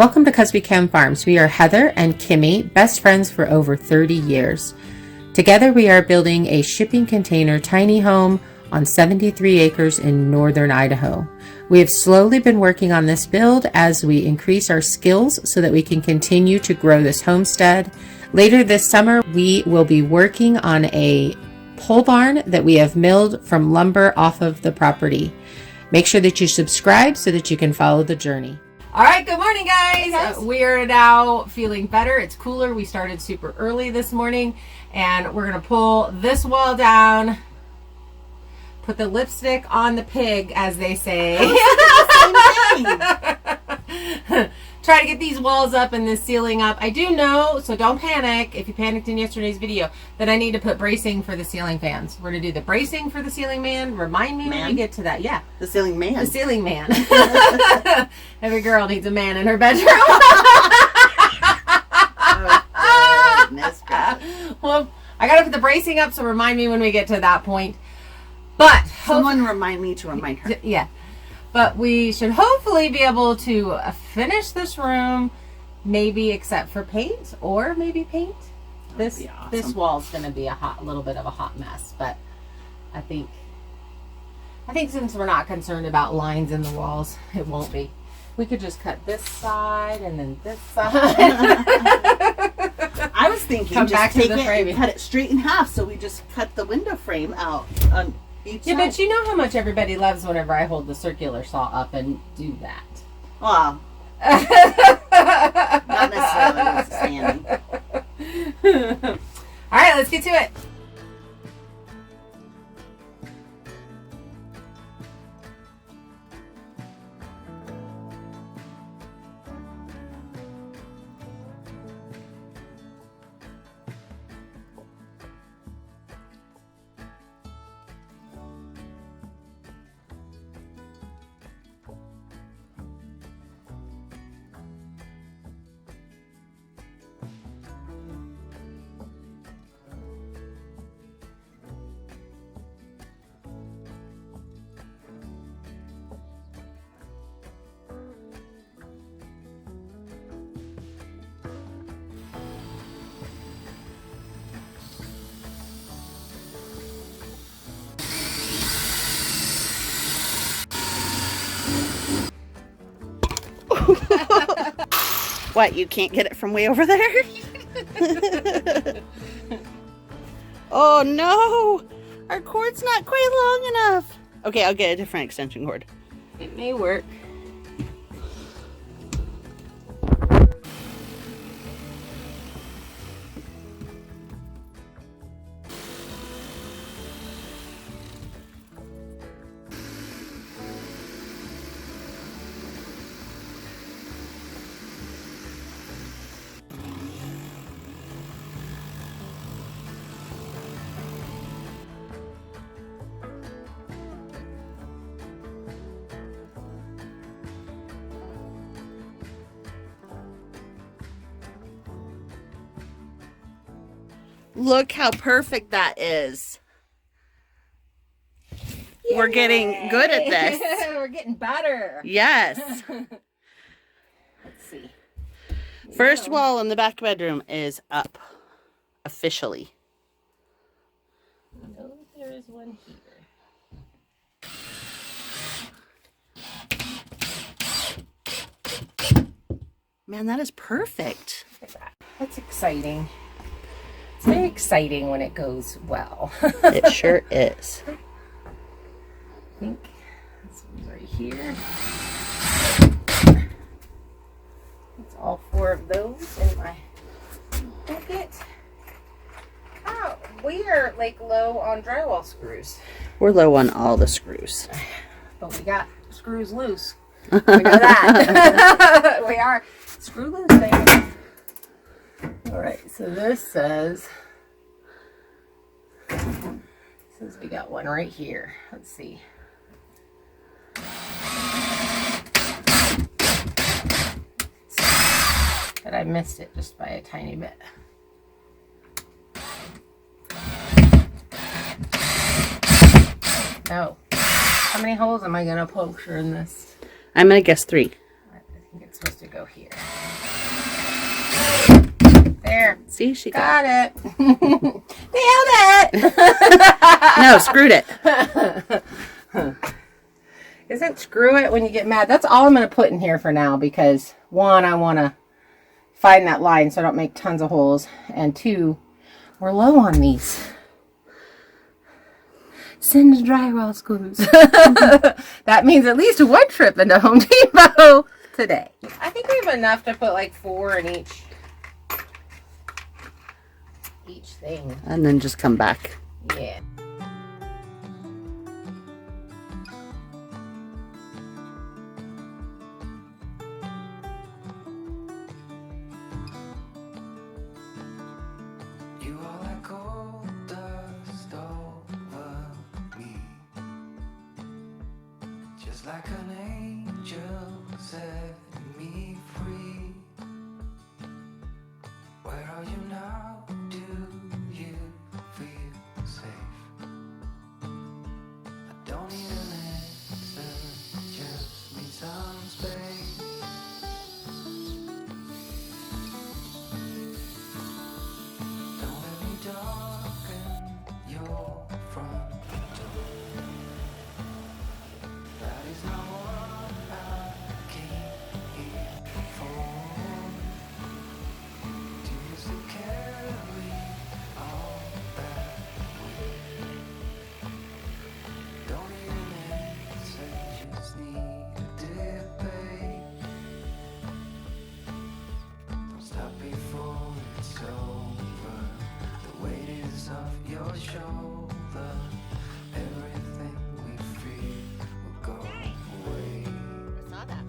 Welcome to Cusby Cam Farms. We are Heather and Kimmie, best friends for over 30 years. Together we are building a shipping container tiny home on 73 acres in northern Idaho. We have slowly been working on this build as we increase our skills so that we can continue to grow this homestead. Later this summer, we will be working on a pole barn that we have milled from lumber off of the property. Make sure that you subscribe so that you can follow the journey. All right, good morning, guys. Hey, guys. We are now feeling better. It's cooler. We started super early this morning, and we're going to pull this wall down, put the lipstick on the pig, as they say. Try to get these walls up and this ceiling up. I do know, so don't panic if you panicked in yesterday's video, that I need to put bracing for the ceiling fans. We're going to do the bracing for the ceiling man. Remind me when we get to that. Yeah. The ceiling man. The ceiling man. Every girl needs a man in her bedroom. Oh, goodness gracious. Well, I got to put the bracing up, so remind me when we get to that point. But someone remind me to remind her. Yeah. But we should hopefully be able to finish this room, maybe except for paint, or maybe paint. This wall's going to be a little bit of a hot mess, but I think since we're not concerned about lines in the walls, it won't be. We could just cut this side and then this side. I was thinking Come just back take to the it framing. and cut it straight in half, so we just cut the window frame out on each Yeah, side. but you know how much everybody loves whenever I hold the circular saw up and do that. Well, not necessarily standing. All right, let's get to it. What, you can't get it from way over there? Oh no! Our cord's not quite long enough. Okay, I'll get a different extension cord. It may work. Look how perfect that is. Yay. We're getting good at this. We're getting better. Yes. Let's see. First wall in the back bedroom is up. Officially. I know there is one here. Man, that is perfect. Look at that. That's exciting. It's very exciting when it goes well. It sure is. I think this one's right here. That's all 4 of those in my bucket. Oh, we are like low on drywall screws. We're low on all the screws. But we got screws loose. We know that. We are screw loose, baby. Alright, so this says we got one right here. Let's see. But I missed it just by a tiny bit. Oh. How many holes am I going to puncture in this? I'm going to guess 3. think it's supposed to go here. There. See, she got it. Nailed it. No, screwed it. Isn't screw it when you get mad? That's all I'm going to put in here for now because, one, I want to find that line so I don't make tons of holes. And two, we're low on these. Send the drywall screws. That means at least one trip into Home Depot today. I think we have enough to put like 4 in each thing. And then just come back. Yeah. Like an angel set me free. Where are you now? Do you feel safe? I don't need an answer, just need some space. Don't let me darken your front door. That is not what I came here for. Do you still carry all that weight? Don't need an answer, just need a debate. Don't stop before it's over. The weight is off your shoulder. Everything we feel will go away. I saw that.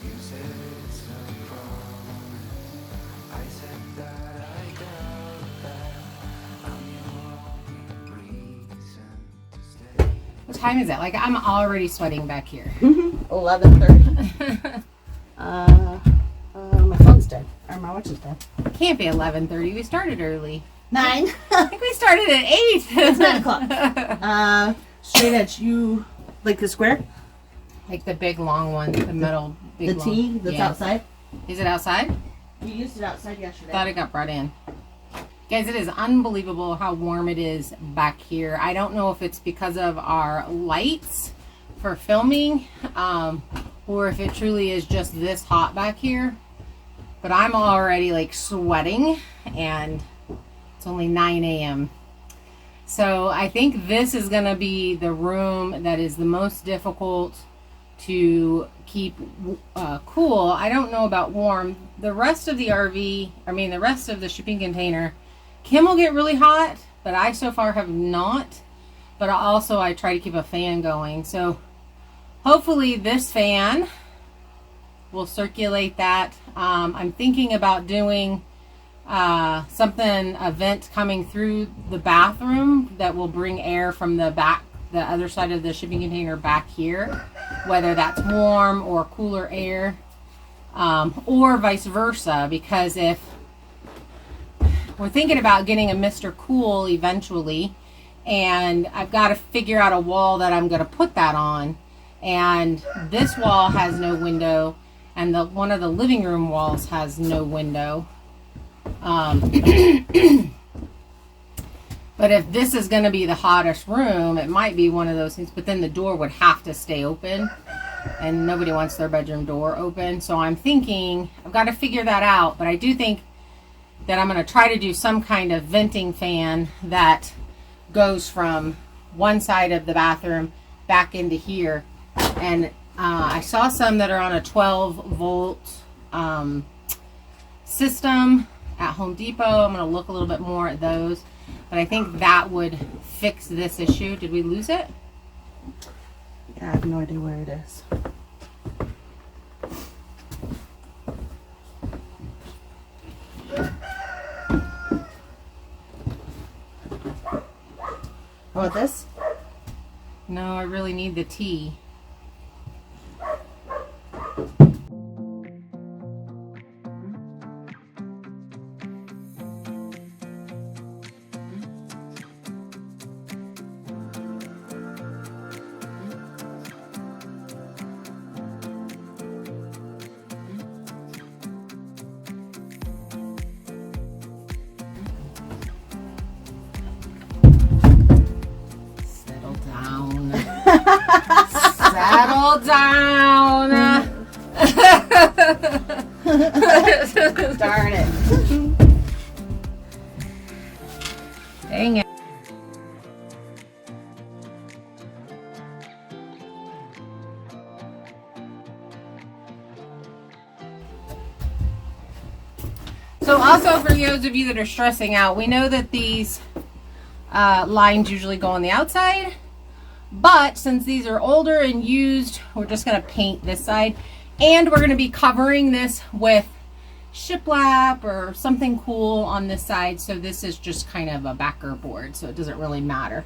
You said it's a promise. I said that I doubt that. I'm your only reason to stay. What time is it? Like, I'm already sweating back here. 11:30. My phone's dead. Or my watch is dead. It can't be 11:30. We started early. 9. I think we started at 8. It's 9 o'clock. Straight edge. You like the square? Like the big long one, the metal big The long. T that's Yeah. outside? Is it outside? We used it outside yesterday. Thought it got brought in. Guys, it is unbelievable how warm it is back here. I don't know if it's because of our lights for filming, or if it truly is just this hot back here. But I'm already like sweating, and it's only 9 a.m. So I think this is going to be the room that is the most difficult to keep cool. I don't know about warm. The rest of the RV, the rest of the shipping container, Kim will get really hot, but I so far have not. But also I try to keep a fan going. So hopefully this fan will circulate that. I'm thinking about doing a vent coming through the bathroom that will bring air from the other side of the shipping container back here, whether that's warm or cooler air, or vice versa, because if we're thinking about getting a Mr. Cool eventually, and I've got to figure out a wall that I'm going to put that on, and this wall has no window, and one of the living room walls has no window. But if this is going to be the hottest room, it might be one of those things, but then the door would have to stay open, and nobody wants their bedroom door open. So I'm thinking, I've got to figure that out, but I do think that I'm going to try to do some kind of venting fan that goes from one side of the bathroom back into here. And I saw some that are on a 12-volt system at Home Depot. I'm going to look a little bit more at those. But I think that would fix this issue. Did we lose it? Yeah, I have no idea where it is. How about this? No, I really need the T. fall down. Darn it. Dang it. So also for those of you that are stressing out, we know that these lines usually go on the outside, but since these are older and used, we're just going to paint this side, and we're going to be covering this with shiplap or something cool on this side. So this is just kind of a backer board, so it doesn't really matter.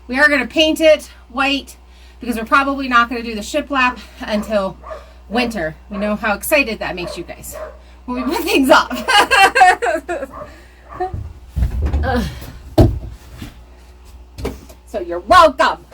We are going to paint it white because we're probably not going to do the shiplap until winter. We know how excited that makes you guys when we put things up. So you're welcome.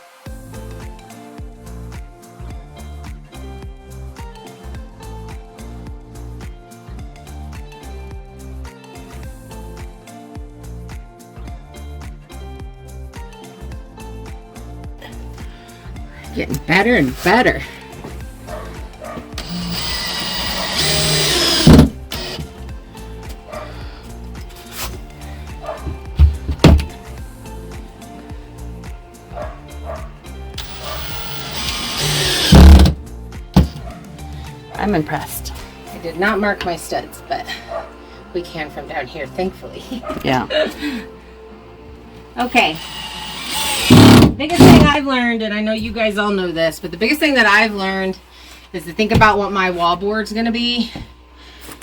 Getting better and better. I'm impressed. I did not mark my studs, but we can from down here, thankfully. Yeah. Okay. Biggest thing I've learned, and I know you guys all know this, but the biggest thing that I've learned is to think about what my wall board's going to be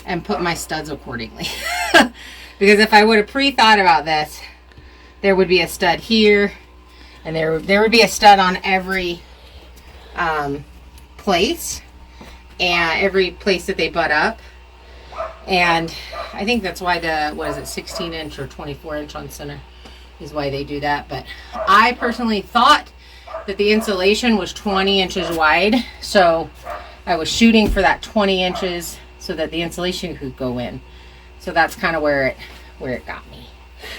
and put my studs accordingly. Because if I would have pre-thought about this, there would be a stud here, and there would be a stud on every place, and every place that they butt up. And I think that's why the, what is it, 16 inch or 24 inch on center is why they do that. But I personally thought that the insulation was 20 inches wide, so I was shooting for that 20 inches so that the insulation could go in. So that's kind of where it got me.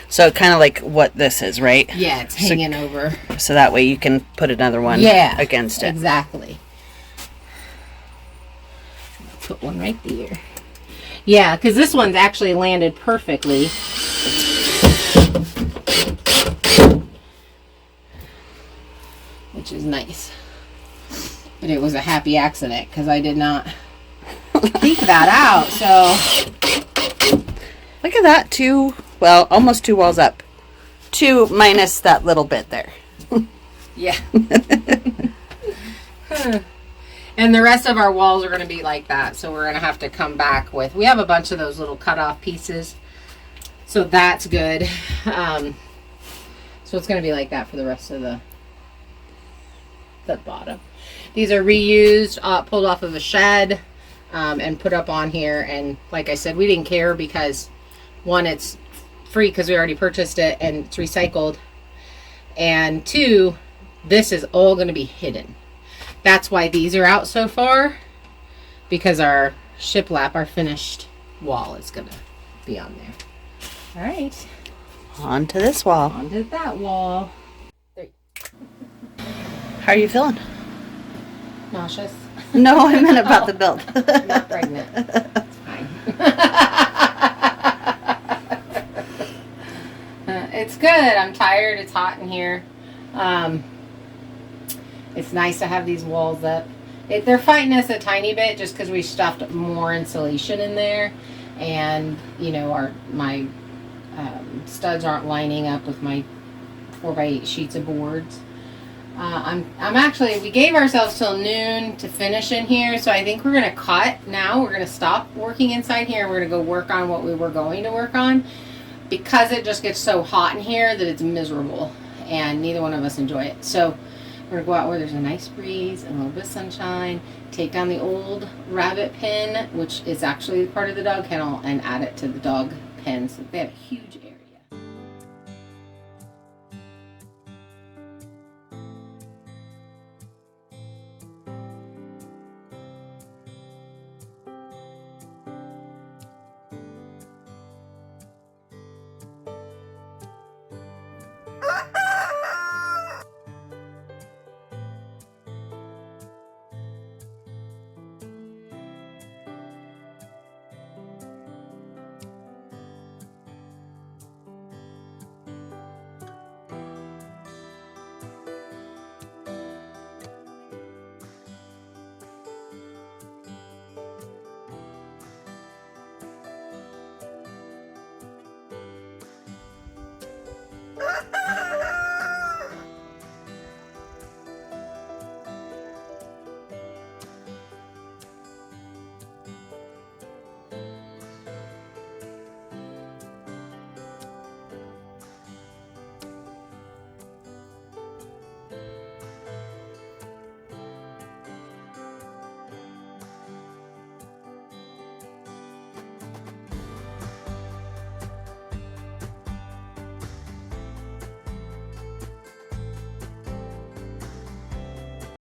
So kind of like what this is, right? Yeah, it's hanging over. So that way you can put another one against it. Exactly. Put one right there. Yeah, because this one's actually landed perfectly. Which is nice. But it was a happy accident because I did not think that out. So look at that, almost 2 walls up. 2 minus that little bit there. yeah. And the rest of our walls are going to be like that. So we're going to have to come back with, we have a bunch of those little cut off pieces. So that's good. So it's going to be like that for the rest of the bottom. These are reused, pulled off of a shed, and put up on here. And like I said, we didn't care because one, it's free because we already purchased it and it's recycled. And 2, this is all going to be hidden. That's why these are out so far, because our shiplap, our finished wall, is going to be on there. All right. On to this wall. On to that wall. How are you feeling? Nauseous. No, I meant about the build. I'm not pregnant. It's fine. It's good. I'm tired. It's hot in here. It's nice to have these walls up. They're fighting us a tiny bit just because we stuffed more insulation in there, and you know my studs aren't lining up with my 4x8 sheets of boards. I'm actually, we gave ourselves till noon to finish in here, so I think we're gonna cut now. We're gonna stop working inside here, and we're gonna go work on what we were going to work on, because it just gets so hot in here that it's miserable, and neither one of us enjoy it. So we're gonna go out where there's a nice breeze and a little bit of sunshine, take down the old rabbit pen, which is actually part of the dog kennel, and add it to the dog pen. So they have a huge